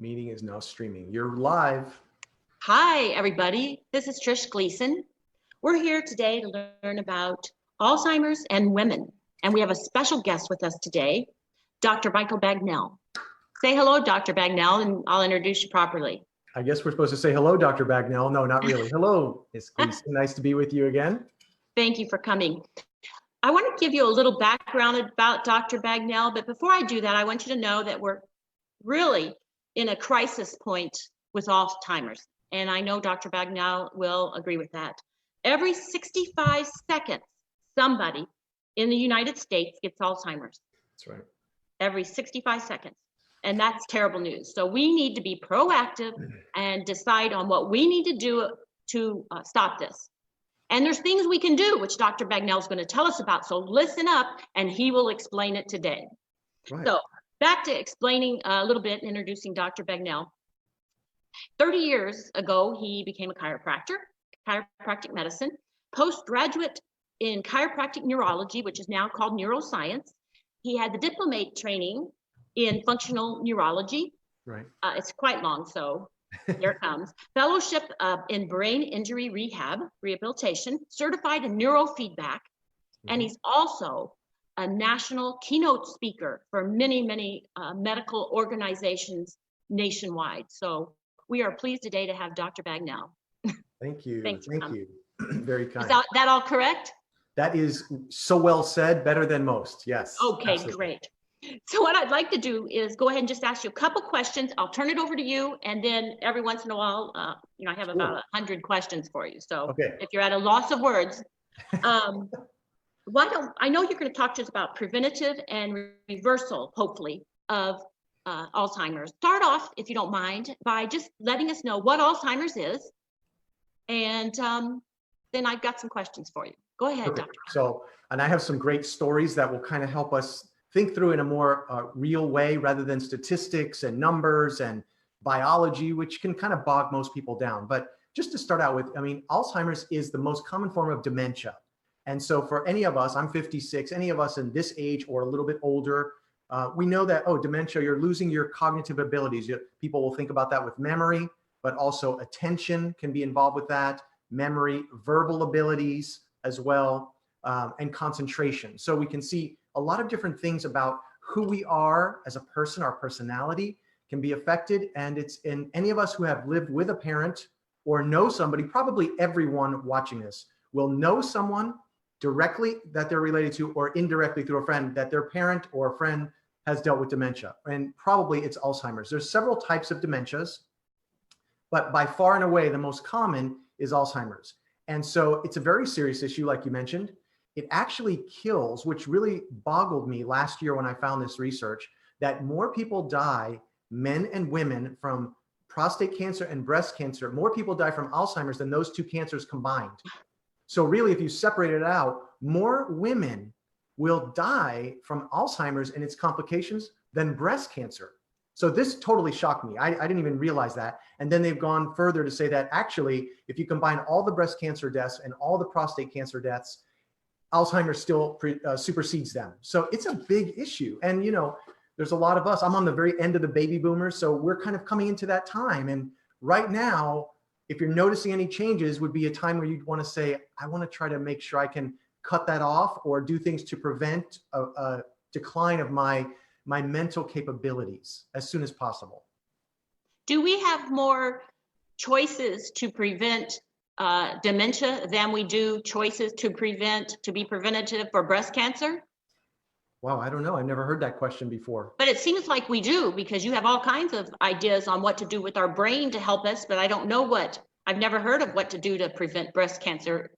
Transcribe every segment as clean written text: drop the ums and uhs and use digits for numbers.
Meeting is now streaming. You're live. Hi, everybody. This is Trish Gleason. We're here today to learn about Alzheimer's and women. And we have a special guest with us today, Dr. Michael Bagnell. Say hello, Dr. Bagnell, and I'll introduce you properly. I guess we're supposed to say hello, Dr. Bagnell. No, not really. Hello, Ms. Gleason. Nice to be with you again. Thank you for coming. I want to give you a little background about Dr. Bagnell, but before I do that, I want you to know that we're really in a crisis point with Alzheimer's. And I know Dr. Bagnell will agree with that. Every 65 seconds, somebody in the United States gets Alzheimer's. That's right. Every 65 seconds. And that's terrible news. So we need to be proactive and decide on what we need to do to stop this. And there's things we can do, which Dr. Bagnell is going to tell us about. So listen up, and he will explain it today. Right. So back to explaining a little bit, introducing Dr. Bagnell. 30 years ago, he became a chiropractic medicine, postgraduate in chiropractic neurology, which is now called neuroscience. He had the diplomate training in functional neurology. Right. It's quite long, so here it comes. Fellowship in brain injury rehabilitation, certified in neurofeedback, and he's also a national keynote speaker for many medical organizations nationwide. So we are pleased today to have Dr. Bagnell. Thank you. Thank you. Very kind. Is that all correct? That is so well said, better than most. Yes. Okay, absolutely. Great. So what I'd like to do is go ahead and just ask you a couple questions. I'll turn it over to you, and then every once in a while, I have about 100 questions for you. So if you're at a loss of words, I know you're going to talk to us about preventative and reversal, hopefully, of Alzheimer's. Start off, if you don't mind, by just letting us know what Alzheimer's is, and then I've got some questions for you. Go ahead, Dr. So, and I have some great stories that will kind of help us think through in a more real way rather than statistics and numbers and biology, which can kind of bog most people down. But just to start out with, I mean, Alzheimer's is the most common form of dementia. And so for any of us, I'm 56, any of us in this age or a little bit older, we know that, dementia, you're losing your cognitive abilities. People will think about that with memory, but also attention can be involved with that, memory, verbal abilities as well, and concentration. So we can see a lot of different things about who we are as a person, our personality can be affected. And it's in any of us who have lived with a parent or know somebody, probably everyone watching this will know someone directly that they're related to or indirectly through a friend that their parent or friend has dealt with dementia. And probably it's Alzheimer's. There's several types of dementias, but by far and away, the most common is Alzheimer's. And so it's a very serious issue, like you mentioned. It actually kills, which really boggled me last year when I found this research, that more people die, men and women, from prostate cancer and breast cancer. More people die from Alzheimer's than those two cancers combined. So really, if you separate it out, more women will die from Alzheimer's and its complications than breast cancer. So this totally shocked me. I didn't even realize that. And then they've gone further to say that actually, if you combine all the breast cancer deaths and all the prostate cancer deaths, Alzheimer's still supersedes them. So it's a big issue. And, there's a lot of us, I'm on the very end of the baby boomers. So we're kind of coming into that time. And right now, if you're noticing any changes, would be a time where you'd want to say, I want to try to make sure I can cut that off or do things to prevent a decline of my mental capabilities as soon as possible. Do we have more choices to prevent dementia than we do choices to be preventative for breast cancer? Wow, I don't know. I've never heard that question before. But it seems like we do, because you have all kinds of ideas on what to do with our brain to help us, but I don't know I've never heard of what to do to prevent breast cancer,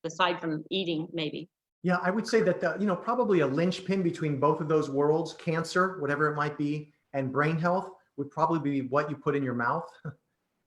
aside from eating maybe. Yeah, I would say that, probably a linchpin between both of those worlds, cancer, whatever it might be, and brain health would probably be what you put in your mouth.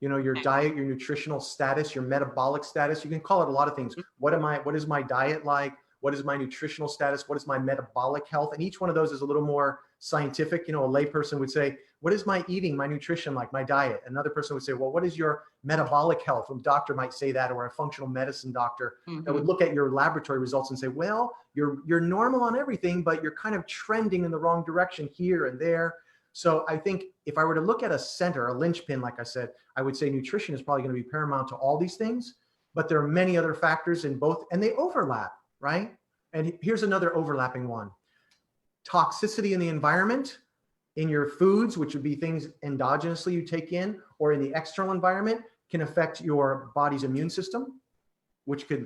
Your diet, your nutritional status, your metabolic status. You can call it a lot of things. What is my diet like? What is my nutritional status? What is my metabolic health? And each one of those is a little more scientific. A layperson would say, what is my eating, my nutrition like, my diet? Another person would say, well, what is your metabolic health? A doctor might say that, or a functional medicine doctor that would look at your laboratory results and say, well, you're normal on everything, but you're kind of trending in the wrong direction here and there. So I think if I were to look at a center, a linchpin, like I said, I would say nutrition is probably going to be paramount to all these things, but there are many other factors in both, and they overlap, right? And here's another overlapping one. Toxicity in the environment, in your foods, which would be things endogenously you take in, or in the external environment, can affect your body's immune system, which could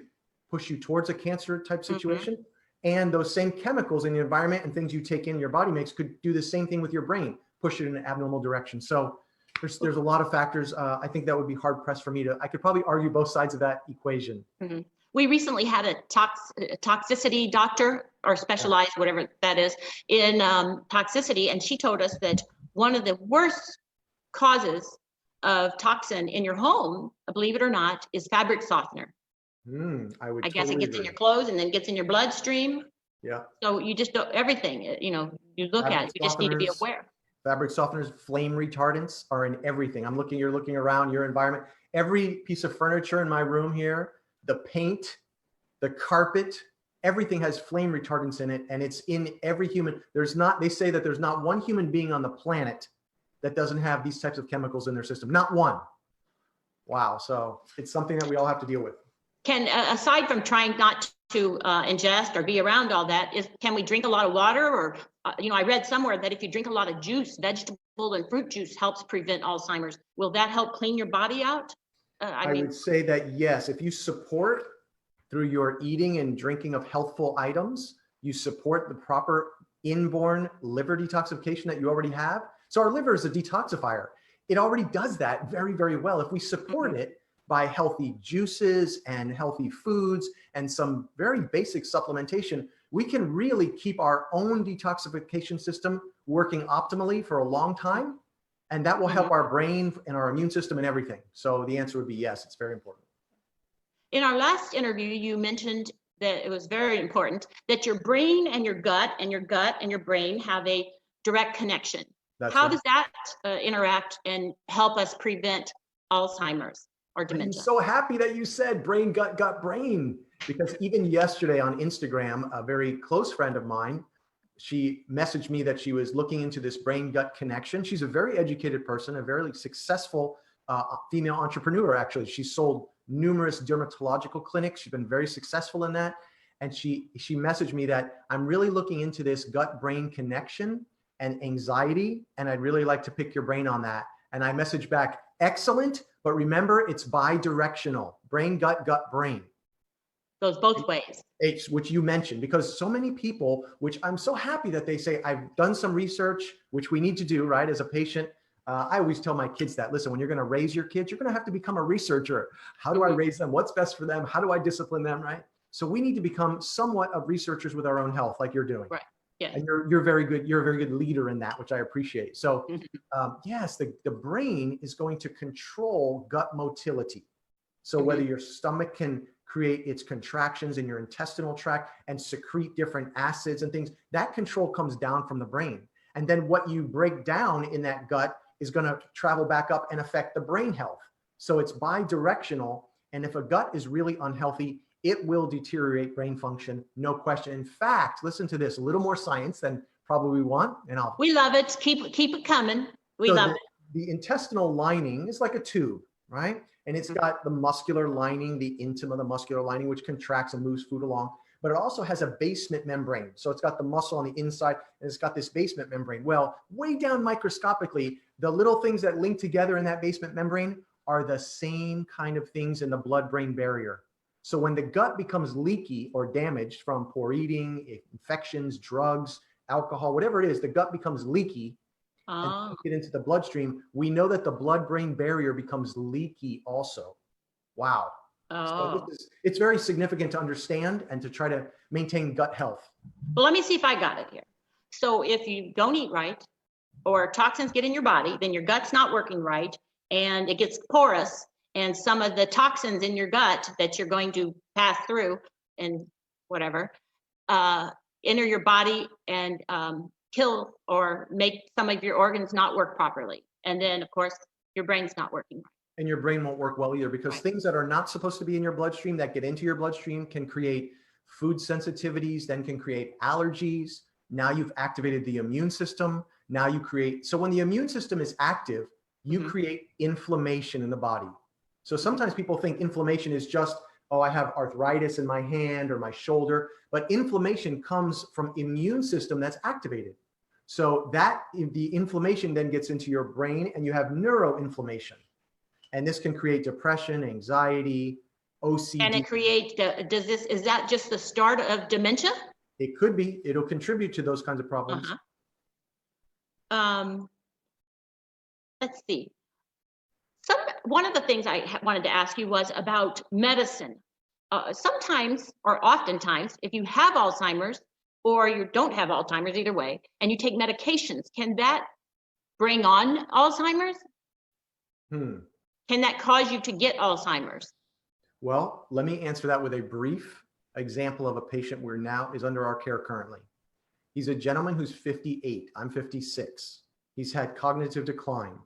push you towards a cancer type situation. And those same chemicals in the environment and things you take in your body makes could do the same thing with your brain, push it in an abnormal direction. So there's a lot of factors. I think that would be hard pressed for me to, I could probably argue both sides of that equation. We recently had a toxicity doctor or specialized, whatever that is, in toxicity. And she told us that one of the worst causes of toxin in your home, believe it or not, is fabric softener. I guess it gets in your clothes and then gets in your bloodstream. Yeah. So you just don't, everything, you know, you look at it, you just need to be aware. Fabric softeners, flame retardants are in everything. You're looking around your environment. Every piece of furniture in my room here, the paint, the carpet, everything has flame retardants in it, and it's in every human. They say that there's not one human being on the planet that doesn't have these types of chemicals in their system. Not one. Wow. So it's something that we all have to deal with. Can, aside from trying not to ingest or be around all that, can we drink a lot of water? Or, you know, I read somewhere that if you drink a lot of juice, vegetable and fruit juice helps prevent Alzheimer's. Will that help clean your body out? I mean, would say that yes, if you support through your eating and drinking of healthful items, you support the proper inborn liver detoxification that you already have. So our liver is a detoxifier. It already does that very, very well. If we support it by healthy juices and healthy foods and some very basic supplementation, we can really keep our own detoxification system working optimally for a long time. And that will help our brain and our immune system and everything. So the answer would be yes, it's very important. In our last interview, you mentioned that it was very important that your brain and your gut and your brain have a direct connection. How does that interact and help us prevent Alzheimer's or dementia? I'm so happy that you said brain, gut, gut, brain, because even yesterday on Instagram, a very close friend of mine, she messaged me that she was looking into this brain-gut connection. She's a very educated person, a very successful female entrepreneur, actually. She's sold numerous dermatological clinics. She's been very successful in that. And she messaged me that I'm really looking into this gut-brain connection and anxiety, and I'd really like to pick your brain on that. And I messaged back, excellent, but remember, it's bi-directional, brain, gut, gut, brain. Goes both ways. Which you mentioned, because so many people, which I'm so happy that they say, I've done some research, which we need to do, right? As a patient, I always tell my kids that, listen, when you're going to raise your kids, you're going to have to become a researcher. How do I raise them? What's best for them? How do I discipline them, right? So we need to become somewhat of researchers with our own health, like you're doing. Right. Yeah. And you're very good. You're a very good leader in that, which I appreciate. So yes, the brain is going to control gut motility. So whether your stomach can create its contractions in your intestinal tract and secrete different acids and things, that control comes down from the brain. And then what you break down in that gut is going to travel back up and affect the brain health. So it's bi-directional. And if a gut is really unhealthy, it will deteriorate brain function, no question. In fact, listen to this, a little more science than probably we want. We love it. Keep it coming. We love it. The intestinal lining is like a tube, right? And it's got the muscular lining, the intima, the muscular lining, which contracts and moves food along. But it also has a basement membrane. So it's got the muscle on the inside, and it's got this basement membrane. Well, way down microscopically, the little things that link together in that basement membrane are the same kind of things in the blood-brain barrier. So when the gut becomes leaky or damaged from poor eating, infections, drugs, alcohol, whatever it is, the gut becomes leaky. And get into the bloodstream, we know that the blood-brain barrier becomes leaky also. Wow. So it's very significant to understand and to try to maintain gut health. Well, let me see if I got it here. So if you don't eat right or toxins get in your body, then your gut's not working right and it gets porous, and some of the toxins in your gut that you're going to pass through and whatever, enter your body and kill or make some of your organs not work properly. And then, of course, your brain's not working right. And your brain won't work well either, because things that are not supposed to be in your bloodstream that get into your bloodstream can create food sensitivities, then can create allergies. Now you've activated the immune system. Now you create, so when the immune system is active, you create inflammation in the body. So sometimes people think inflammation is just, oh, I have arthritis in my hand or my shoulder, but inflammation comes from immune system that's activated. So that the inflammation then gets into your brain and you have neuroinflammation. And this can create depression, anxiety, OCD. And it create, is that just the start of dementia? It could be, it'll contribute to those kinds of problems. Let's see. One of the things I wanted to ask you was about medicine. Sometimes, or oftentimes, if you have Alzheimer's or you don't have Alzheimer's, either way, and you take medications, can that bring on Alzheimer's? Can that cause you to get Alzheimer's? Well, let me answer that with a brief example of a patient who now is under our care currently. He's a gentleman who's 58. I'm 56. He's had cognitive decline.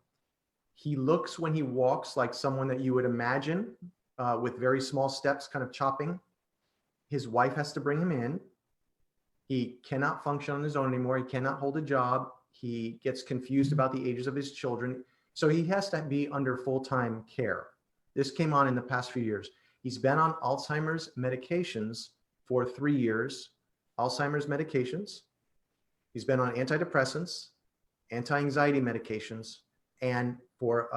He looks when he walks like someone that you would imagine with very small steps, kind of chopping. His wife has to bring him in. He cannot function on his own anymore. He cannot hold a job. He gets confused about the ages of his children. So he has to be under full-time care. This came on in the past few years. He's been on Alzheimer's medications for 3 years, Alzheimer's medications. He's been on antidepressants, anti-anxiety medications, and for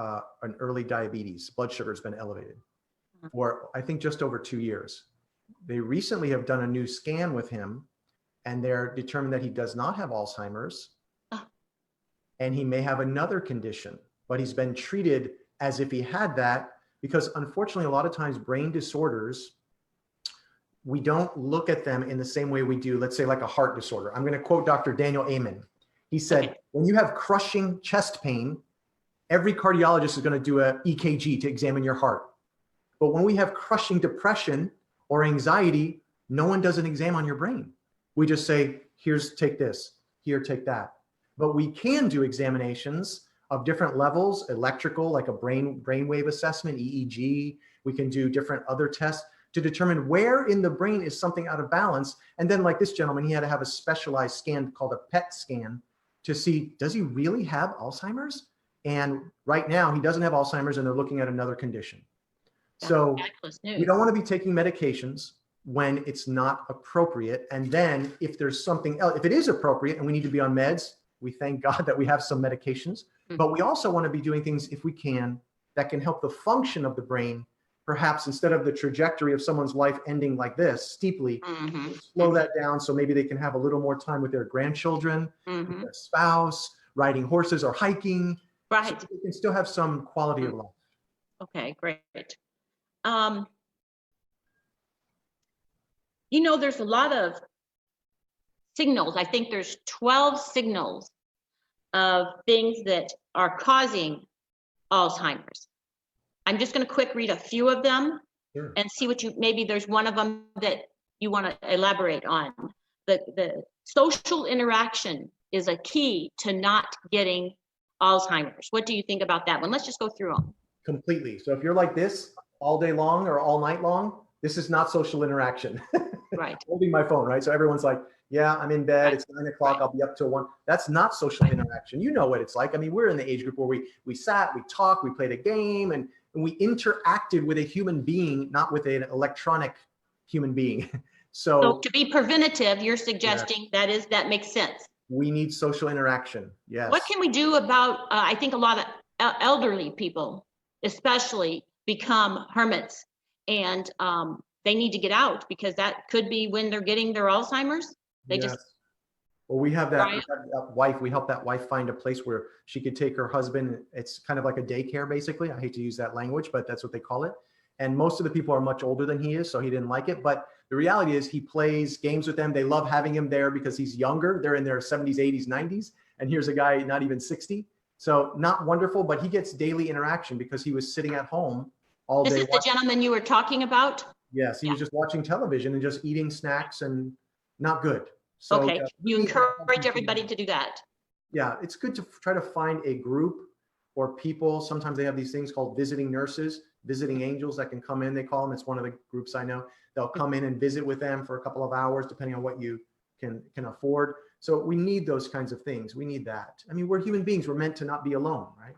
an early diabetes. Blood sugar has been elevated for, I think, just over 2 years. They recently have done a new scan with him, and they're determined that he does not have Alzheimer's, and he may have another condition, but he's been treated as if he had that, because unfortunately, a lot of times brain disorders, we don't look at them in the same way we do, let's say, like a heart disorder. I'm going to quote Dr. Daniel Amen. He said, when you have crushing chest pain, every cardiologist is going to do an EKG to examine your heart. But when we have crushing depression or anxiety, no one does an exam on your brain. We just say, here's, take this, here, take that. But we can do examinations of different levels, electrical, like a brainwave assessment, EEG. We can do different other tests to determine where in the brain is something out of balance. And then like this gentleman, he had to have a specialized scan called a PET scan to see, does he really have Alzheimer's? And right now he doesn't have Alzheimer's and they're looking at another condition. So we don't want to be taking medications when it's not appropriate. And then if there's something else, if it is appropriate and we need to be on meds, we thank God that we have some medications, but we also want to be doing things, if we can, that can help the function of the brain. Perhaps instead of the trajectory of someone's life ending like this, steeply, slow that down so maybe they can have a little more time with their grandchildren, with their spouse, riding horses or hiking. Right. So they can still have some quality of life. Okay, great. You know, there's a lot of signals. I think there's 12 signals of things that are causing Alzheimer's. I'm just going to quick read a few of them and see what maybe there's one of them that you want to elaborate on. The social interaction is a key to not getting Alzheimer's. What do you think about that one? Let's just go through them. Completely. So if you're like this all day long or all night long, this is not social interaction. Right. Holding my phone, right? So everyone's like, yeah, I'm in bed. It's 9 o'clock. I'll be up till 1. That's not social interaction. You know what it's like. I mean, we're in the age group where we sat, we talked, we played a game, and we interacted with a human being, not with an electronic human being. So to be preventative, you're suggesting that makes sense. We need social interaction. Yes. What can we do about, I think a lot of elderly people, especially, become hermits, and they need to get out because that could be when they're getting their Alzheimer's. Well, we have that wife. We help that wife find a place where she could take her husband. It's kind of like a daycare, basically. I hate to use that language, but that's what they call it. And most of the people are much older than he is, so he didn't like it. But the reality is he plays games with them. They love having him there because he's younger. They're in their 70s, 80s, 90s. And here's a guy not even 60. So not wonderful, but he gets daily interaction because he was sitting at home all day. This is the gentleman you were talking about? Yes, he was just watching television and just eating snacks and not good. So, okay, you encourage everybody to do that. Yeah, it's good to try to find a group or people. Sometimes they have these things called visiting nurses, visiting angels that can come in, they call them. It's one of the groups I know. They'll come in and visit with them for a couple of hours, depending on what you can afford. So we need those kinds of things. We need that. I mean, we're human beings. We're meant to not be alone, right?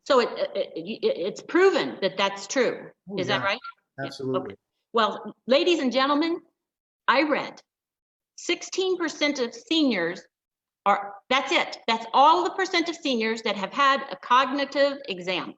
So it's proven that that's true. Oh, Is that yeah, right? absolutely. Okay. Well, ladies and gentlemen, I read 16% of seniors are, that's it. That's all the percent of seniors that have had a cognitive exam.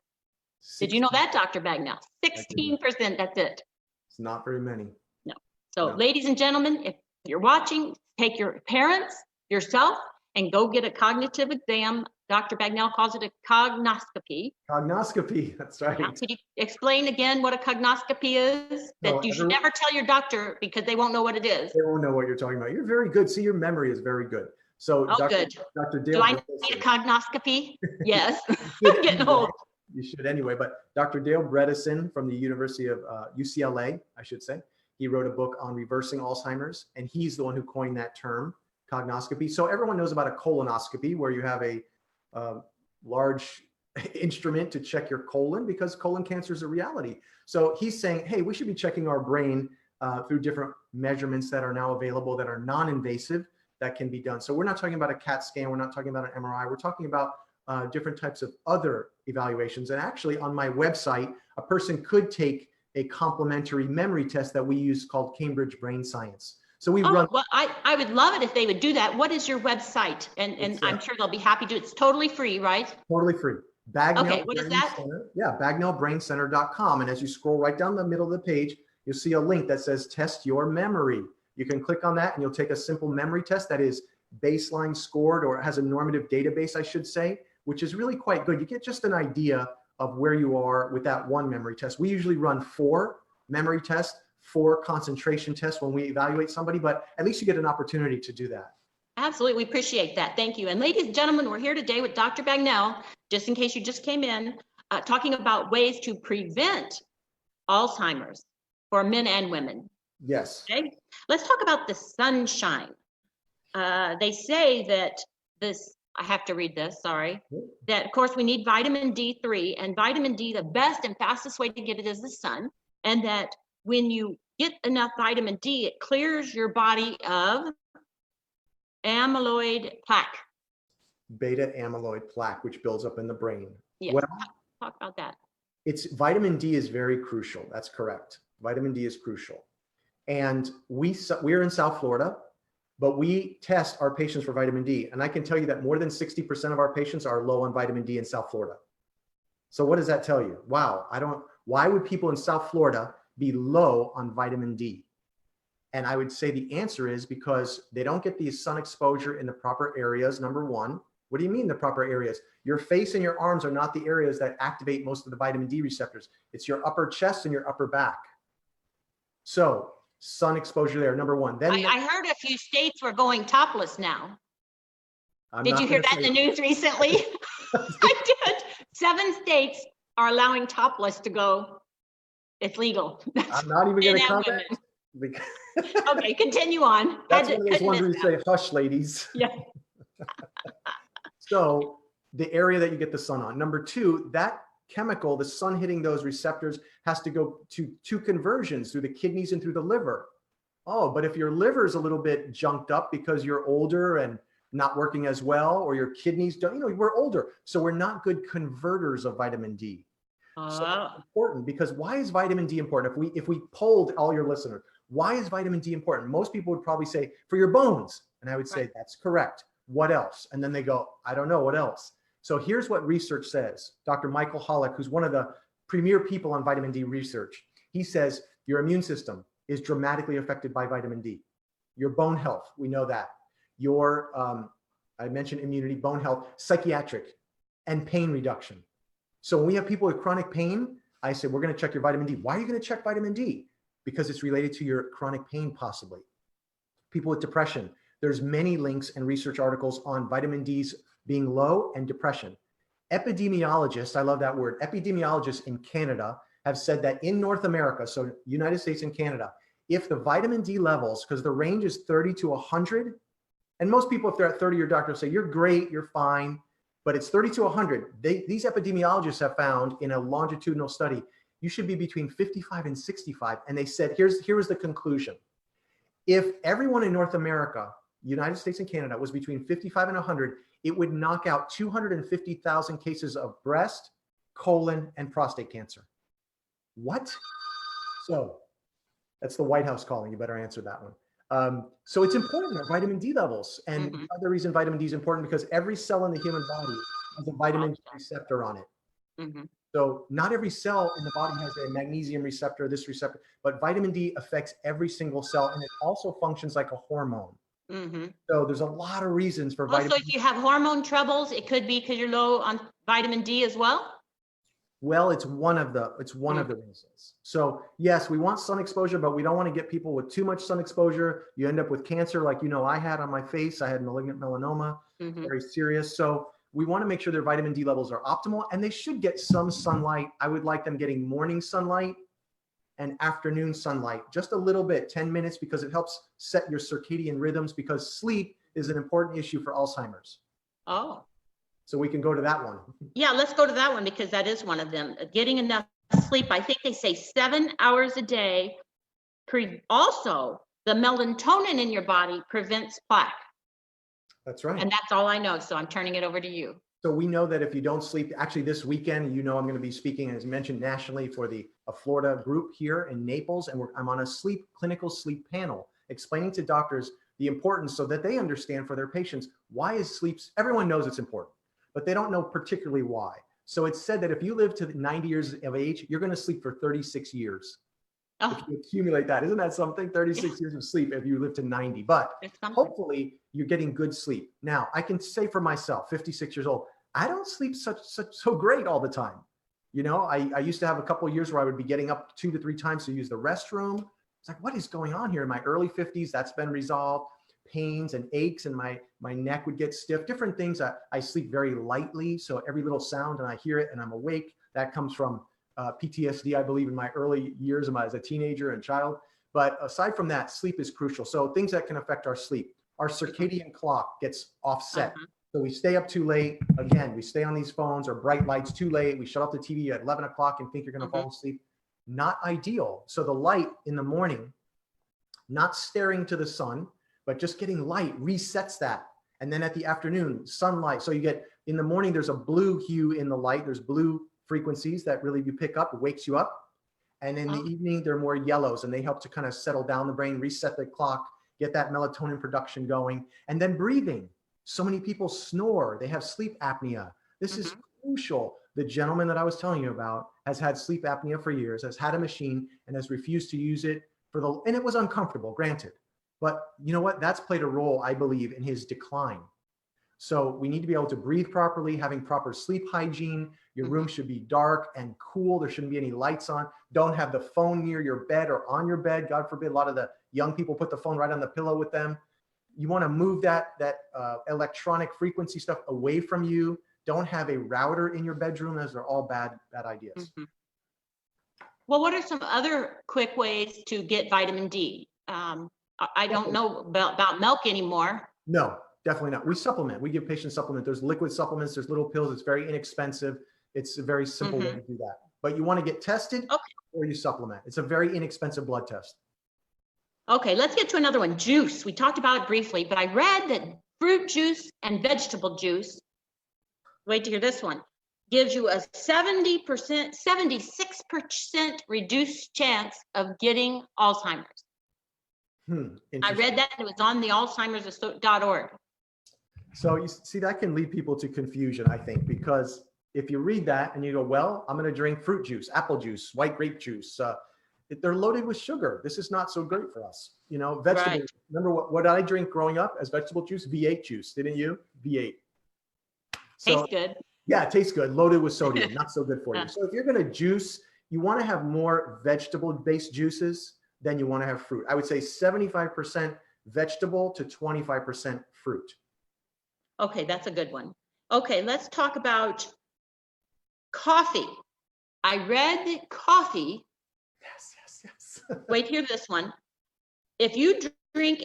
Did you know that, Dr. Bagnell? 16%, that's it. It's not very many. No. So No. ladies and gentlemen, if you're watching, take your parents, yourself, and go get a cognitive exam. Dr. Bagnell calls it a cognoscopy. Cognoscopy, that's right. Now, could you explain again what a cognoscopy is? No, That you should never tell your doctor because they won't know what it is. They won't know what you're talking about. You're very good. See, your memory is very good. So Oh, good. Dr. Dale. Do I need a cognoscopy? Yes. I'm getting old. You should anyway, but Dr. Dale Bredesen from the University of UCLA, I should say, he wrote a book on reversing Alzheimer's, and he's the one who coined that term, cognoscopy. So everyone knows about a colonoscopy, where you have a large instrument to check your colon, because colon cancer is a reality. So he's saying, hey, we should be checking our brain through different measurements that are now available that are non-invasive that can be done. So we're not talking about a CAT scan. We're not talking about an MRI. We're talking about different types of other evaluations. And actually on my website, a person could take a complementary memory test that we use called Cambridge Brain Science. So we run. Well, I would love it if they would do that. What is your website? And I'm sure they'll be happy to. It's totally free, right? Totally free. Bagnell. Okay, what is that? Center, yeah, BagnellBrainCenter.com. And as you scroll right down the middle of the page, you'll see a link that says test your memory. You can click on that and you'll take a simple memory test that is baseline scored, or has a normative database, I should say, which is really quite good. You get just an idea of where you are with that one memory test. We usually run 4 memory tests, 4 concentration tests when we evaluate somebody, but at least you get an opportunity to do that. Absolutely, we appreciate that. Thank you. And ladies and gentlemen, we're here today with Dr. Bagnell, just in case you just came in, talking about ways to prevent Alzheimer's for men and women. Yes. Okay, let's talk about the sunshine. They say that this, I have to read this, sorry, that of course we need vitamin D3, and vitamin D, the best and fastest way to get it is the sun, and that when you get enough vitamin D, it clears your body of amyloid plaque. Beta amyloid plaque, which builds up in the brain. Yes. Well, talk about that. It's vitamin D is very crucial. That's correct. Vitamin D is crucial. And we're in South Florida, but we test our patients for vitamin D. And I can tell you that more than 60% of our patients are low on vitamin D in South Florida. So what does that tell you? Wow, why would people in South Florida be low on vitamin D? And I would say the answer is because they don't get the sun exposure in the proper areas, number one. What do you mean the proper areas? Your face and your arms are not the areas that activate most of the vitamin D receptors. It's your upper chest and your upper back. So sun exposure there, number one. Then I heard a few states were going topless now. Did you hear that in the news recently? I did. 7 states are allowing topless to go. It's legal. I'm not even going to comment. Okay, continue on. That's one of those ones where you say, hush, ladies. Yeah. So the area that you get the sun on. Number two, that chemical, the sun hitting those receptors, has to go to 2 conversions through the kidneys and through the liver. Oh, but if your liver is a little bit junked up because you're older and not working as well, or your kidneys don't, we're older. So we're not good converters of vitamin D. So that's important, because why is vitamin D important? If we polled all your listeners, why is vitamin D important? Most people would probably say for your bones. And I would say, that's correct. What else? And then they go, I don't know what else. So here's what research says. Dr. Michael Hollick, who's one of the premier people on vitamin D research, he says your immune system is dramatically affected by vitamin D. Your bone health, we know that. Your, I mentioned immunity, bone health, psychiatric, and pain reduction. So when we have people with chronic pain, I say, we're going to check your vitamin D. Why are you going to check vitamin D? Because it's related to your chronic pain, possibly. People with depression, there's many links and research articles on vitamin D's being low and depression. Epidemiologists, I love that word, epidemiologists in Canada have said that in North America, so United States and Canada, if the vitamin D levels, because the range is 30 to 100, and most people, if they're at 30, your doctor will say, you're great, you're fine, but it's 30 to 100. These epidemiologists have found in a longitudinal study, you should be between 55 and 65. And they said, here was the conclusion. If everyone in North America United States and Canada was between 55 and 100, it would knock out 250,000 cases of breast, colon, and prostate cancer. What? So that's the White House calling. You better answer that one. So it's important, our vitamin D levels. And the other reason vitamin D is important because every cell in the human body has a vitamin D receptor on it. So not every cell in the body has a magnesium receptor, this receptor, but vitamin D affects every single cell, and it also functions like a hormone. So there's a lot of reasons for vitamin D. So if you have hormone troubles, it could be because you're low on vitamin D as well? Well, it's one of the reasons. So yes, we want sun exposure, but we don't want to get people with too much sun exposure. You end up with cancer, like I had on my face. I had malignant melanoma, very serious. So we want to make sure their vitamin D levels are optimal, and they should get some sunlight. I would like them getting morning sunlight and afternoon sunlight, just a little bit, 10 minutes, because it helps set your circadian rhythms, because sleep is an important issue for Alzheimer's. Oh. So we can go to that one. Yeah, let's go to that one, because that is one of them. Getting enough sleep. I think they say 7 hours a day. Also, the melatonin in your body prevents plaque. That's right. And that's all I know. So I'm turning it over to you. So we know that if you don't sleep, actually this weekend, I'm going to be speaking, as mentioned, nationally for a Florida group here in Naples. And I'm on a clinical sleep panel explaining to doctors the importance, so that they understand for their patients, why is sleep, everyone knows it's important, but they don't know particularly why. So it's said that if you live to 90 years of age, you're going to sleep for 36 years. Oh. If you accumulate that, isn't that something? 36 years of sleep if you live to 90, but hopefully you're getting good sleep. Now, I can say for myself, 56 years old, I don't sleep so great all the time. I used to have a couple of years where I would be getting up 2 to 3 times to use the restroom. It's like, what is going on here? In my early 50s, that's been resolved. Pains and aches, and my neck would get stiff, different things. I sleep very lightly, so every little sound and I hear it and I'm awake. That comes from PTSD, I believe, in my early years as a teenager and child. But aside from that, sleep is crucial. So things that can affect our sleep, our circadian clock gets offset. So we stay up too late. Again, we stay on these phones or bright lights too late. We shut off the TV at 11 o'clock and think you're going to fall asleep. Not ideal. So the light in the morning, not staring to the sun, but just getting light resets that. And then at the afternoon, sunlight. So you get, in the morning, there's a blue hue in the light. There's blue frequencies that really you pick up, wakes you up. And in the evening, they're more yellows, and they help to kind of settle down the brain, reset the clock, get that melatonin production going. And then breathing. So many people snore. They have sleep apnea. This is crucial. The gentleman that I was telling you about has had sleep apnea for years, has had a machine, and has refused to use it and it was uncomfortable, granted. But you know what? That's played a role, I believe, in his decline. So we need to be able to breathe properly, having proper sleep hygiene. Your room should be dark and cool. There shouldn't be any lights on. Don't have the phone near your bed or on your bed. God forbid, a lot of the young people put the phone right on the pillow with them. You want to move that electronic frequency stuff away from you. Don't have a router in your bedroom. Those are all bad ideas. Well, what are some other quick ways to get vitamin D? I don't know about milk anymore. No, definitely not. We supplement. We give patients supplement. There's liquid supplements. There's little pills. It's very inexpensive. It's a very simple way to do that. But you want to get tested or you supplement. It's a very inexpensive blood test. Okay, let's get to another one. Juice. We talked about it briefly, but I read that fruit juice and vegetable juice, wait to hear this one, gives you a 76% reduced chance of getting Alzheimer's. I read that. It was on the Alzheimers.org. So you see, that can lead people to confusion, I think, because if you read that and you go, well, I'm going to drink fruit juice, apple juice, white grape juice, they're loaded with sugar. This is not so great for us. Vegetable. Right. Remember what did I drink growing up as vegetable juice? V8 juice, didn't you? V8. Tastes good. Yeah, it tastes good. Loaded with sodium, not so good for you. So if you're going to juice, you want to have more vegetable-based juices than you want to have fruit. I would say 75% vegetable to 25% fruit. Okay, that's a good one. Okay, let's talk about coffee. I read that coffee. Yes. Wait, hear this one. If you drink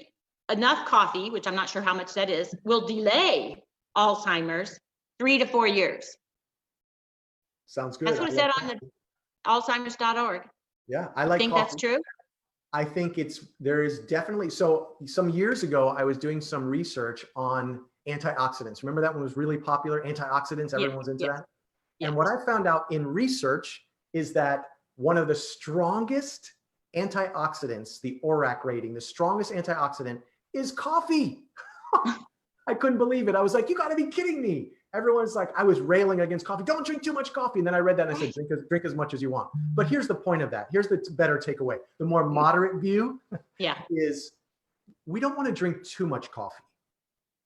enough coffee, which I'm not sure how much that is, will delay Alzheimer's 3 to 4 years. Sounds good. That's what it said on the Alzheimers.org. Yeah, I like think coffee. That's true? I think there is definitely, so some years ago, I was doing some research on antioxidants. Remember that one was really popular, antioxidants, Yeah, everyone's into yeah, that. yeah. And what I found out in research is that one of the strongest antioxidants, the ORAC rating, the strongest antioxidant is coffee. I couldn't believe it. I was like, you gotta be kidding me. Everyone's like, I was railing against coffee. Don't drink too much coffee. And then I read that and I said, drink as much as you want. But here's the point of that. Here's the better takeaway. The more moderate view Yeah. is we don't want to drink too much coffee.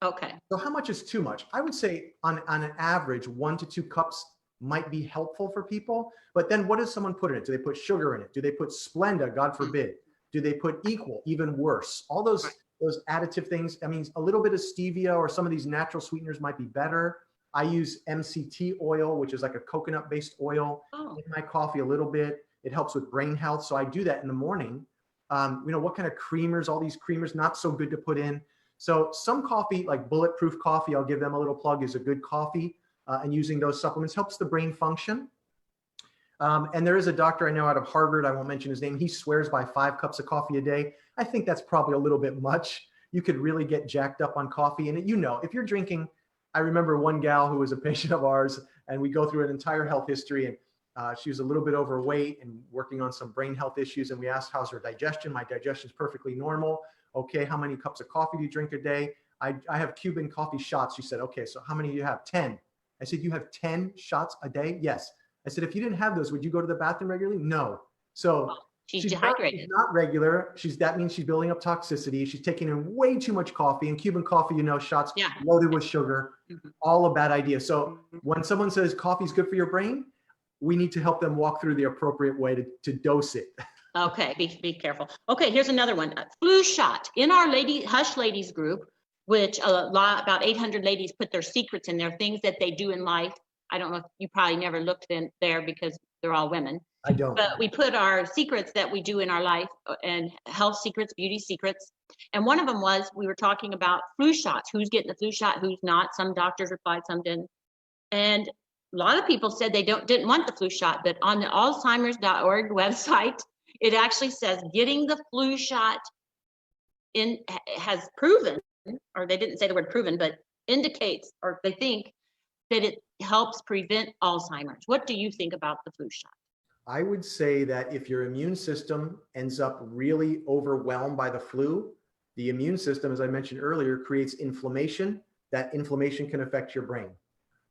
Okay. So how much is too much? I would say on an average, 1 to 2 cups might be helpful for people. But then what does someone put in it? Do they put sugar in it? Do they put Splenda, God forbid? Do they put equal, even worse? All those additive things. I mean, a little bit of stevia or some of these natural sweeteners might be better. I use MCT oil, which is like a coconut-based oil in my coffee a little bit. It helps with brain health. So I do that in the morning. What kind of creamers, all these creamers, not so good to put in. So some coffee, like Bulletproof Coffee, I'll give them a little plug, is a good coffee. And using those supplements helps the brain function. And there is a doctor I know out of Harvard, I won't mention his name, he swears by 5 cups of coffee a day. I think that's probably a little bit much. You could really get jacked up on coffee. And if you're drinking, I remember one gal who was a patient of ours, and we go through an entire health history, and she was a little bit overweight and working on some brain health issues. And we asked, how's her digestion? My digestion is perfectly normal. Okay, how many cups of coffee do you drink a day? I have Cuban coffee shots. She said, okay, so how many do you have? 10. I said, you have 10 shots a day? Yes. I said, if you didn't have those, would you go to the bathroom regularly? No. So she's dehydrated. She's not regular. That means she's building up toxicity. She's taking in way too much coffee, and Cuban coffee, shots loaded with sugar, all a bad idea. So when someone says coffee is good for your brain, we need to help them walk through the appropriate way to dose it. Okay, be careful. Okay, here's another one. Flu shot. In our Hush Ladies group, which about 800 ladies put their secrets in there, things that they do in life. I don't know if you probably never looked in there because they're all women. I don't. But we put our secrets that we do in our life, and health secrets, beauty secrets. And one of them was, we were talking about flu shots. Who's getting the flu shot, who's not. Some doctors replied, some didn't. And a lot of people said they didn't want the flu shot. But on the alzheimers.org website, it actually says getting the flu shot has proven, or they didn't say the word proven, but indicates, or they think that it helps prevent Alzheimer's. What do you think about the flu shot? I would say that if your immune system ends up really overwhelmed by the flu, the immune system, as I mentioned earlier, creates inflammation. That inflammation can affect your brain.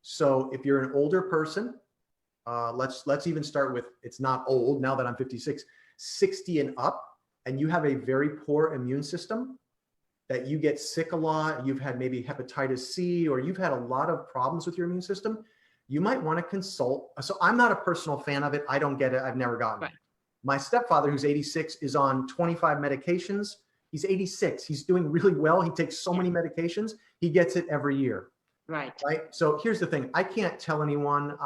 So if you're an older person, let's even start with, it's not old now that I'm 56, 60 and up, and you have a very poor immune system, that you get sick a lot, you've had maybe hepatitis C, or you've had a lot of problems with your immune system, you might want to consult. So I'm not a personal fan of it. I don't get it. I've never gotten it. My stepfather, who's 86, is on 25 medications. He's 86. He's doing really well. He takes so many medications. He gets it every year. Right. So here's the thing. I can't tell anyone,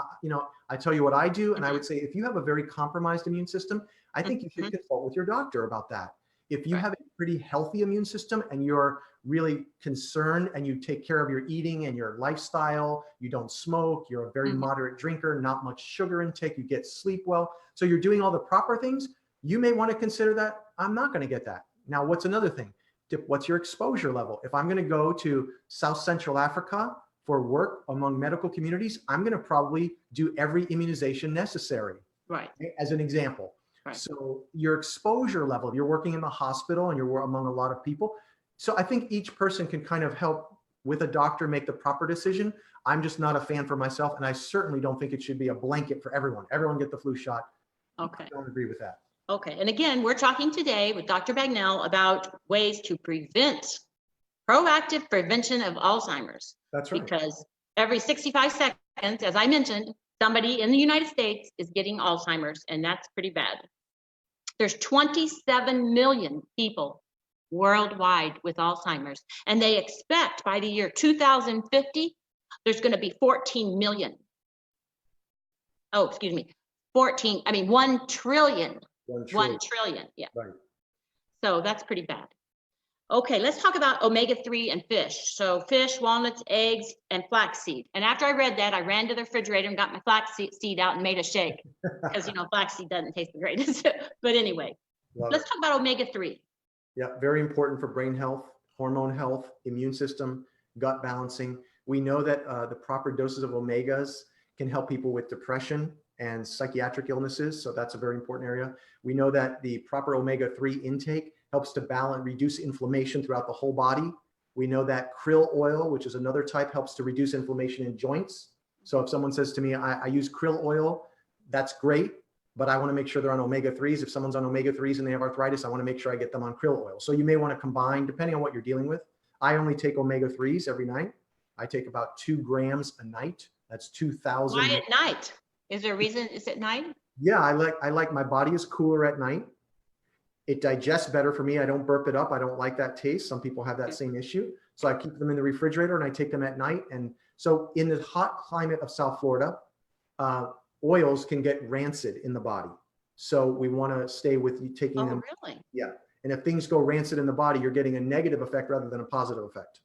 I tell you what I do. And I would say, if you have a very compromised immune system, I think you should consult with your doctor about that. If you have a pretty healthy immune system and you're really concerned and you take care of your eating and your lifestyle, you don't smoke, you're a very moderate drinker, not much sugar intake, you get sleep well, so you're doing all the proper things, you may want to consider that, I'm not going to get that. Now, what's another thing? What's your exposure level? If I'm going to go to South Central Africa for work among medical communities, I'm going to probably do every immunization necessary. Right. As an example. Right. So your exposure level, if you're working in the hospital and you're among a lot of people. So I think each person can kind of help with a doctor make the proper decision. I'm just not a fan for myself. And I certainly don't think it should be a blanket for everyone. Everyone get the flu shot. Okay. I don't agree with that. Okay. And again, we're talking today with Dr. Bagnell about ways to prevent, proactive prevention of Alzheimer's. That's right. Because every 65 seconds, as I mentioned, somebody in the United States is getting Alzheimer's, and that's pretty bad. There's 27 million people worldwide with Alzheimer's, and they expect by the year 2050, there's going to be 14 million. Oh, excuse me, 1 trillion. 1 trillion, yeah. Right. So that's pretty bad. Okay, let's talk about omega-3 and fish. So fish, walnuts, eggs, and flaxseed. And after I read that, I ran to the refrigerator and got my flaxseed out and made a shake because, flaxseed doesn't taste the greatest. But anyway, Love Let's it. talk about omega-3. Yeah, very important for brain health, hormone health, immune system, gut balancing. We know that the proper doses of omegas can help people with depression and psychiatric illnesses. So that's a very important area. We know that the proper omega-3 intake helps to balance, reduce inflammation throughout the whole body. We know that krill oil, which is another type, helps to reduce inflammation in joints. So if someone says to me, I use krill oil, that's great, but I want to make sure they're on omega-3s. If someone's on omega-3s and they have arthritis, I want to make sure I get them on krill oil. So you may want to combine, depending on what you're dealing with. I only take omega-3s every night. I take about 2 grams a night. That's 2,000. Why at night? Is there a reason it's at night? Yeah, I like my body is cooler at night. It digests better for me. I don't burp it up. I don't like that taste. Some people have that same issue. So I keep them in the refrigerator and I take them at night. And so in the hot climate of South Florida, oils can get rancid in the body. So we want to stay with you taking them. Oh, really? Yeah. And if things go rancid in the body, you're getting a negative effect rather than a positive effect.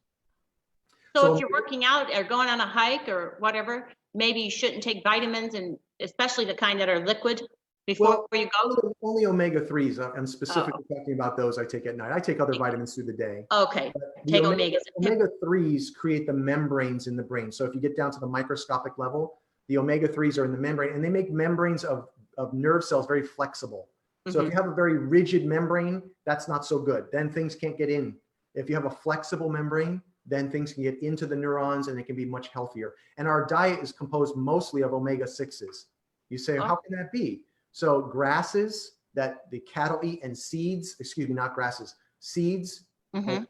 So if you're working out or going on a hike or whatever, maybe you shouldn't take vitamins, and especially the kind that are liquid before you go? Only omega-3s. I'm specifically talking about those I take at night. I take other vitamins through the day. Okay. Take omegas. Omega-3s create the membranes in the brain. So if you get down to the microscopic level, the omega-3s are in the membrane, and they make membranes of nerve cells very flexible. So if you have a very rigid membrane, that's not so good. Then things can't get in. If you have a flexible membrane, then things can get into the neurons and it can be much healthier. And our diet is composed mostly of omega-6s. You say, how can that be? So grasses that the cattle eat and seeds, excuse me, not grasses, seeds,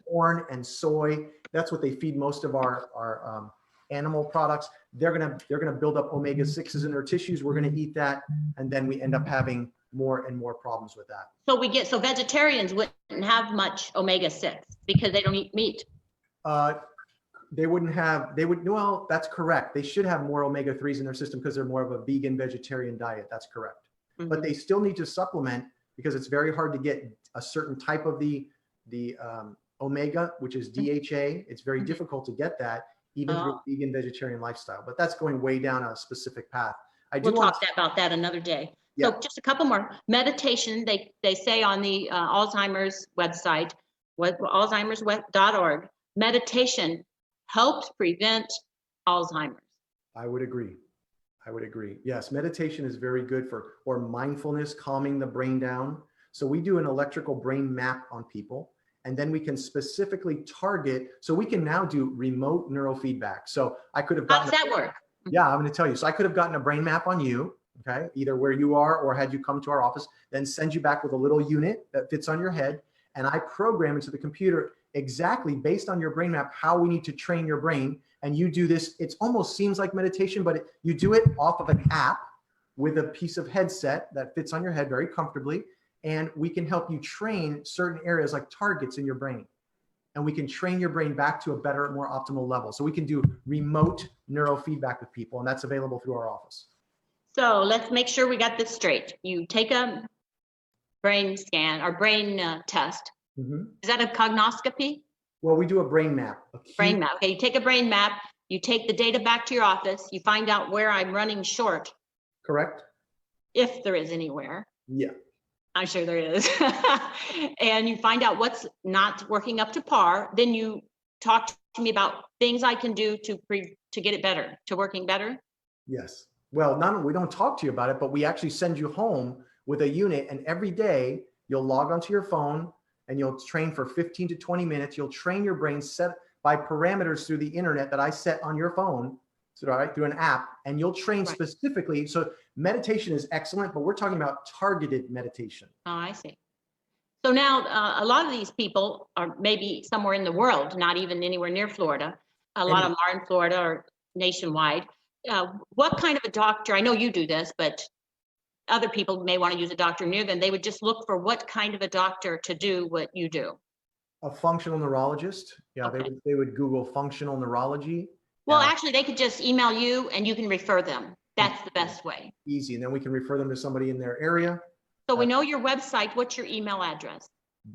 corn and soy, that's what they feed most of our animal products. They're gonna build up omega-6s in their tissues. We're gonna eat that, and then we end up having more and more problems with that. So vegetarians wouldn't have much omega-6 because they don't eat meat. Well, that's correct. They should have more omega-3s in their system because they're more of a vegan vegetarian diet. That's correct. But they still need to supplement because it's very hard to get a certain type of the omega, which is DHA. It's very difficult to get that even through a vegan vegetarian lifestyle, but that's going way down a specific path. We'll talk about that another day. Yeah. So just a couple more. Meditation, they say on the Alzheimer's website, alzheimers.org, meditation helps prevent Alzheimer's. I would agree. Yes, meditation is very good or mindfulness, calming the brain down. So we do an electrical brain map on people, and then we can specifically target. So we can now do remote neurofeedback. So I could have gotten— How does that work? Yeah, I'm going to tell you. So I could have gotten a brain map on you, okay, either where you are or had you come to our office, then send you back with a little unit that fits on your head. And I program into the computer exactly based on your brain map how we need to train your brain. And you do this. It almost seems like meditation, but you do it off of an app with a piece of headset that fits on your head very comfortably. And we can help you train certain areas like targets in your brain. And we can train your brain back to a better, more optimal level. So we can do remote neurofeedback with people, and that's available through our office. So let's make sure we got this straight. You take a brain scan or brain test. Is that a cognoscopy? Well, we do a brain map. Brain map. Okay, you take a brain map, you take the data back to your office, you find out where I'm running short. Correct. If there is anywhere. Yeah. I'm sure there is. And you find out what's not working up to par. Then you talk to me about things I can do to get it better, to working better. Yes. Well, we don't talk to you about it, but we actually send you home with a unit, and every day you'll log onto your phone and you'll train for 15 to 20 minutes. You'll train your brain set by parameters through the internet that I set on your phone, through an app, and you'll train specifically. So meditation is excellent, but we're talking about targeted meditation. Oh, I see. So now a lot of these people are maybe somewhere in the world, not even anywhere near Florida. A lot of them are in Florida or nationwide. What kind of a doctor, I know you do this, but other people may want to use a doctor near them. They would just look for what kind of a doctor to do what you do. A functional neurologist. Yeah, okay. They would Google functional neurology. Well, actually, they could just email you and you can refer them. That's the best way. Easy. And then we can refer them to somebody in their area. So we know your website. What's your email address?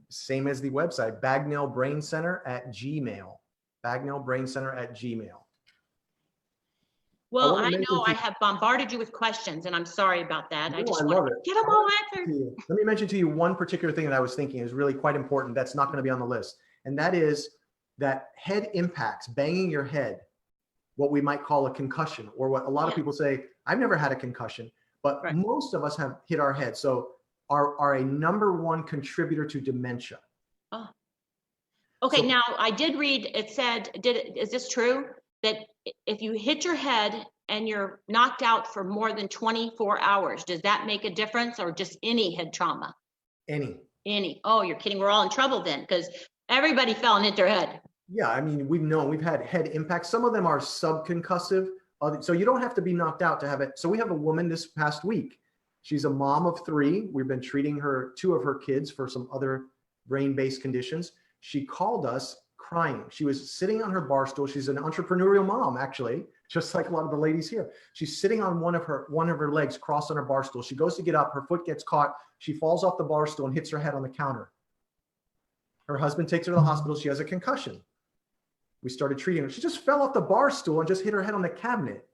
Same as the website, bagnellbraincenter@gmail.com. bagnellbraincenter@gmail.com. Well, want I to mention know to I have bombarded you with questions, and I'm sorry about that. I No, just I want love to it. get them all answered. Let me mention to you one particular thing that I was thinking is really quite important that's not going to be on the list. And that is that head impacts, banging your head, what we might call a concussion, or what a lot of Yeah. people say, I've never had a concussion, but Right. most of us have hit our head. So are a number one contributor to dementia. Oh. Okay, So now I did read, it said, is this true? That if you hit your head and you're knocked out for more than 24 hours, does that make a difference, or just any head trauma? any. Any? Oh, you're kidding. We're all in trouble then, because everybody fell and hit their head. Yeah, I mean, we've had head impacts. Some of them are subconcussive. So you don't have to be knocked out to have it. So we have a woman this past week. She's a mom of 3. We've been treating two of her kids for some other brain-based conditions. She called us crying. She was sitting on her bar stool. She's an entrepreneurial mom, actually, just like a lot of the ladies here. She's sitting on one of her legs crossed on her bar stool. She goes to get up. Her foot gets caught. She falls off the bar stool and hits her head on the counter. Her husband takes her to the hospital. She has a concussion. We started treating her. She just fell off the bar stool and just hit her head on the cabinet.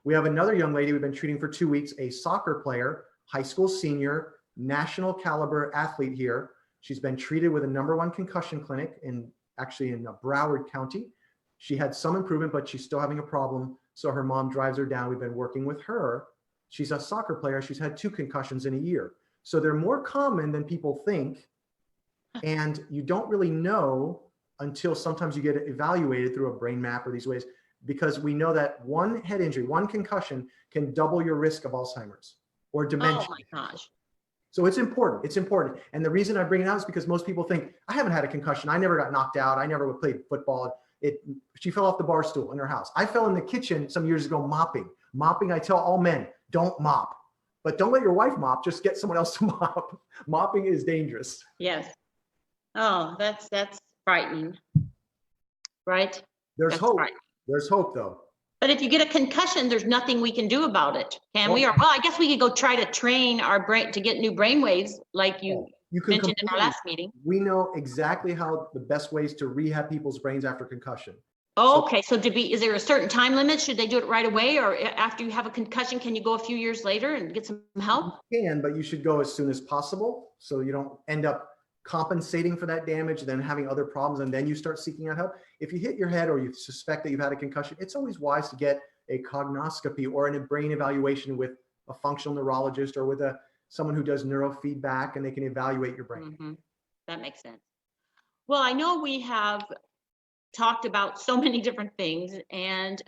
We have another young lady we've been treating for 2 weeks, a soccer player, high school senior, national caliber athlete here. She's been treated with a #1 concussion clinic in Broward County. She had some improvement, but she's still having a problem. So her mom drives her down. We've been working with her. She's a soccer player. She's had 2 concussions in a year. So they're more common than people think. And you don't really know until sometimes you get evaluated through a brain map or these ways, because we know that one head injury, one concussion can double your risk of Alzheimer's or dementia. Oh my gosh. So it's important. It's important. And the reason I bring it out is because most people think, I haven't had a concussion. I never got knocked out. I never played football. She fell off the bar stool in her house. I fell in the kitchen some years ago mopping. Mopping, I tell all men, don't mop. But don't let your wife mop. Just get someone else to mop. Mopping is dangerous. Yes. Oh, that's frightening. Right? There's That's hope. frightening. There's hope, though. But if you get a concussion, there's nothing we can do about it, can we? Or, well, I guess we could go try to train our brain to get new brain waves, like you can mentioned in our last meeting. We know exactly how the best ways to rehab people's brains after concussion. Oh, okay. So is there a certain time limit? Should they do it right away, or after you have a concussion, can you go a few years later and get some help? You can, but you should go as soon as possible so you don't end up compensating for that damage, then having other problems, and then you start seeking out help. If you hit your head or you suspect that you've had a concussion, it's always wise to get a cognoscopy or a brain evaluation with a functional neurologist or with someone who does neurofeedback, and they can evaluate your brain. Mm-hmm. That makes sense. Well, I know we have talked about so many different things, and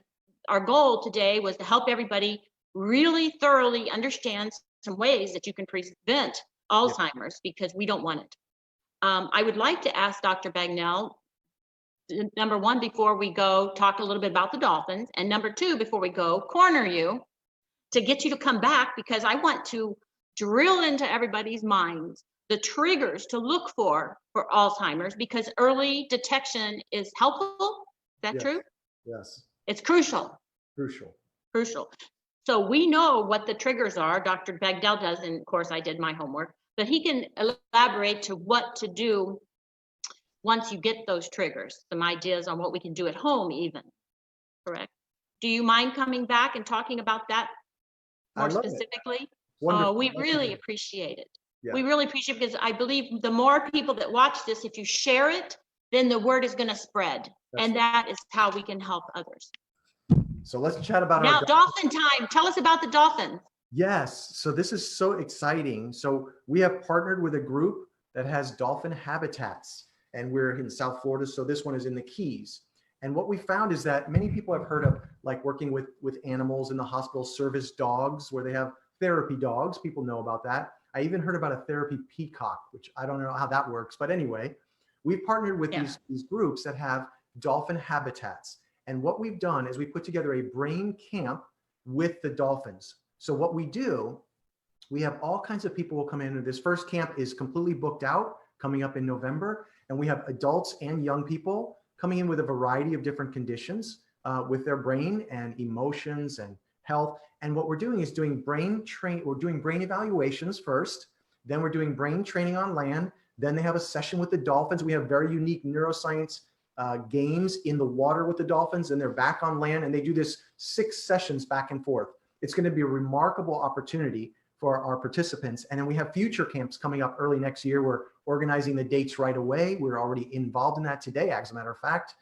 our goal today was to help everybody really thoroughly understand some ways that you can prevent Alzheimer's, because we don't want it. I would like to ask Dr. Bagnell, number 1, before we go, talk a little bit about the dolphins, and number 2, before we go, corner you to get you to come back, because I want to drill into everybody's minds the triggers to look for Alzheimer's, because early detection is helpful. Is that true? Yes. It's crucial. Crucial. So we know what the triggers are. Dr. Bagnell does, and of course I did my homework, but he can elaborate to what to do once you get those triggers, some ideas on what we can do at home even, correct? Do you mind coming back and talking about that more specifically? Oh, we really appreciate it. Yeah. We really appreciate it, because I believe the more people that watch this, if you share it, then the word is going to spread. And that is how we can help others. So let's chat about now dolphin time. Tell us about the dolphins. Yes. So this is so exciting. So we have partnered with a group that has dolphin habitats, and we're in South Florida. So this one is in the Keys. And what we found is that many people have heard of like working with animals in the hospital, service dogs, where they have therapy dogs. People know about that. I even heard about a therapy peacock, which I don't know how that works. But anyway, we've partnered with these groups that have dolphin habitats. And what we've done is we put together a brain camp with the dolphins. So what we do, we have all kinds of people will come in. This first camp is completely booked out, coming up in November. And we have adults and young people coming in with a variety of different conditions with their brain and emotions and health. And what we're doing is doing brain evaluations first. Then we're doing brain training on land. Then they have a session with the dolphins. We have very unique neuroscience games in the water with the dolphins, and they're back on land, and they do this 6 sessions back and forth. It's going to be a remarkable opportunity for our participants. And then we have future camps coming up early next year. We're organizing the dates right away. We're already involved in that today, as a matter of fact.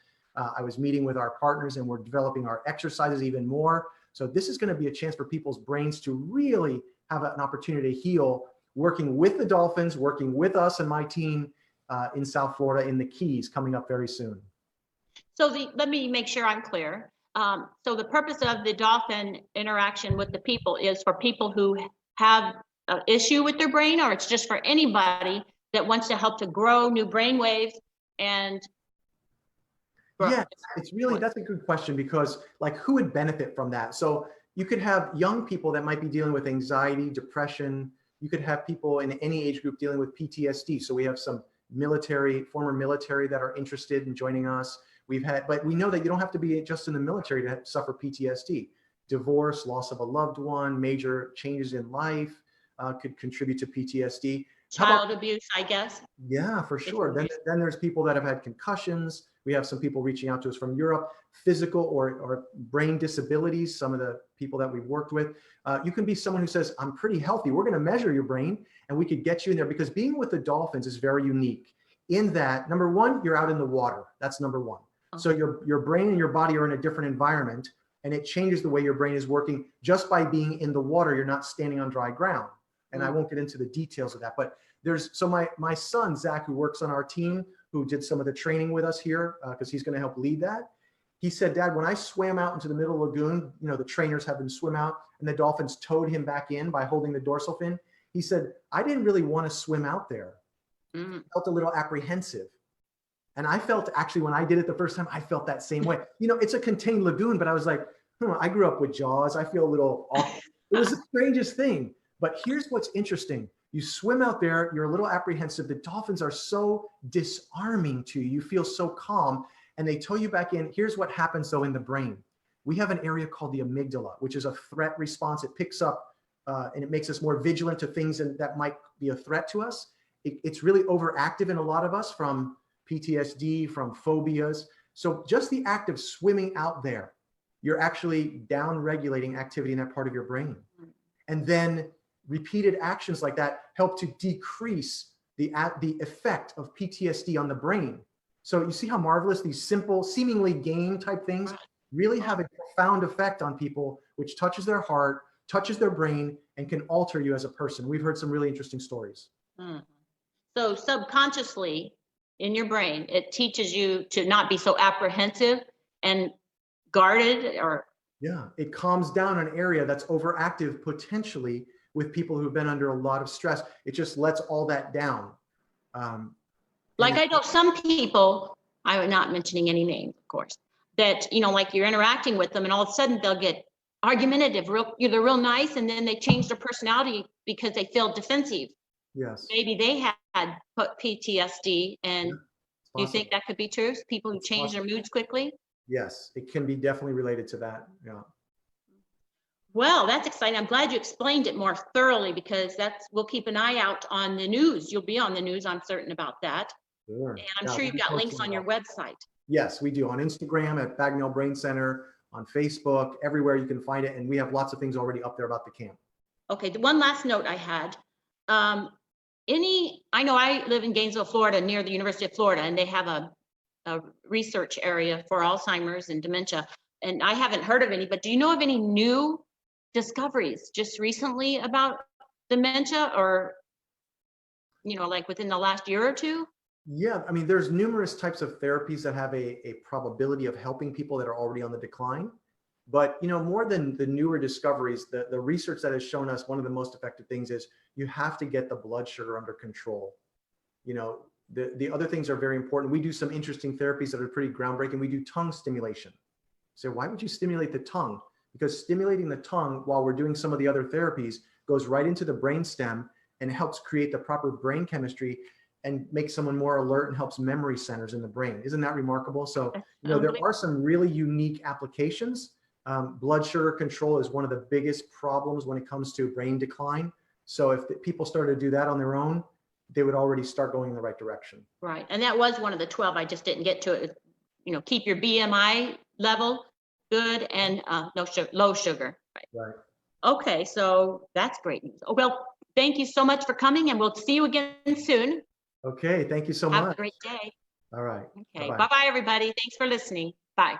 I was meeting with our partners, and we're developing our exercises even more. So this is going to be a chance for people's brains to really have an opportunity to heal, working with the dolphins, working with us and my team in South Florida in the Keys coming up very soon. So let me make sure I'm clear. So the purpose of the dolphin interaction with the people is for people who have an issue with their brain, or it's just for anybody that wants to help to grow new brain waves and grow? Yeah, it's really, that's a good question, because like, who would benefit from that? So you could have young people that might be dealing with anxiety, depression. You could have people in any age group dealing with PTSD. So we have some former military that are interested in joining us. But we know that you don't have to be just in the military to suffer PTSD. Divorce, loss of a loved one, major changes in life could contribute to PTSD. Child abuse, I guess. Yeah, for sure. Then there's people that have had concussions. We have some people reaching out to us from Europe, physical or brain disabilities, some of the people that we've worked with. You can be someone who says, I'm pretty healthy. We're going to measure your brain, and we could get you in there, because being with the dolphins is very unique in that, number one, you're out in the water. That's number one. Okay. So your brain and your body are in a different environment, and it changes the way your brain is working just by being in the water. You're not standing on dry ground. And I won't get into the details of that, but my son, Zach, who works on our team, who did some of the training with us here, because he's going to help lead that. He said, Dad, when I swam out into the middle of the lagoon, the trainers have him swim out, and the dolphins towed him back in by holding the dorsal fin. He said, I didn't really want to swim out there. I felt a little apprehensive. And I felt, actually, when I did it the first time, I felt that same way. It's a contained lagoon, but I was like, I grew up with Jaws. I feel a little off. It was the strangest thing. But here's what's interesting. You swim out there, you're a little apprehensive. The dolphins are so disarming to you. You feel so calm, and they tow you back in. Here's what happens, though, in the brain. We have an area called the amygdala, which is a threat response. It picks up and it makes us more vigilant to things that might be a threat to us. It's really overactive in a lot of us, from PTSD, from phobias. So just the act of swimming out there, you're actually down-regulating activity in that part of your brain. And then repeated actions like that help to decrease the effect of PTSD on the brain. So you see how marvelous these simple, seemingly game type things really have a profound effect on people, which touches their heart, touches their brain, and can alter you as a person. We've heard some really interesting stories. So subconsciously in your brain, it teaches you to not be so apprehensive and guarded, or yeah, it calms down an area that's overactive potentially with people who've been under a lot of stress. It just lets all that down. Like I know some people, I'm not mentioning any names, of course, that, like you're interacting with them and all of a sudden they'll get argumentative, they're real nice, and then they change their personality because they feel defensive. Yes. Maybe they had put PTSD, and do you think that could be true? People who change their moods quickly? Yes, it can be definitely related to that. Yeah. Well, that's exciting. I'm glad you explained it more thoroughly, because we'll keep an eye out on the news. You'll be on the news, I'm certain about that. Sure. And I'm sure you've got links on your website. Yes, we do. On Instagram at Bagnell Brain Center, on Facebook, everywhere you can find it. And we have lots of things already up there about the camp. Okay, the one last note I had. I know I live in Gainesville, Florida, near the University of Florida, and they have a research area for Alzheimer's and dementia. And I haven't heard of any, but do you know of any new discoveries just recently about dementia, or, like within the last year or two? Yeah, I mean, there's numerous types of therapies that have a probability of helping people that are already on the decline. But, more than the newer discoveries, the research that has shown us one of the most effective things is you have to get the blood sugar under control. The other things are very important. We do some interesting therapies that are pretty groundbreaking. We do tongue stimulation. So why would you stimulate the tongue? Because stimulating the tongue while we're doing some of the other therapies goes right into the brainstem and helps create the proper brain chemistry and makes someone more alert and helps memory centers in the brain. Isn't that remarkable? So, there are some really unique applications. Blood sugar control is one of the biggest problems when it comes to brain decline. So if people started to do that on their own, they would already start going in the right direction. Right. And that was one of the 12. I just didn't get to it. keep your BMI level good and low sugar. Right. Okay, so that's great news. Oh, well, thank you so much for coming, and we'll see you again soon. Okay, thank you so Have much. a great day. All right. Okay, Bye-bye. bye-bye, everybody. Thanks for listening. Bye.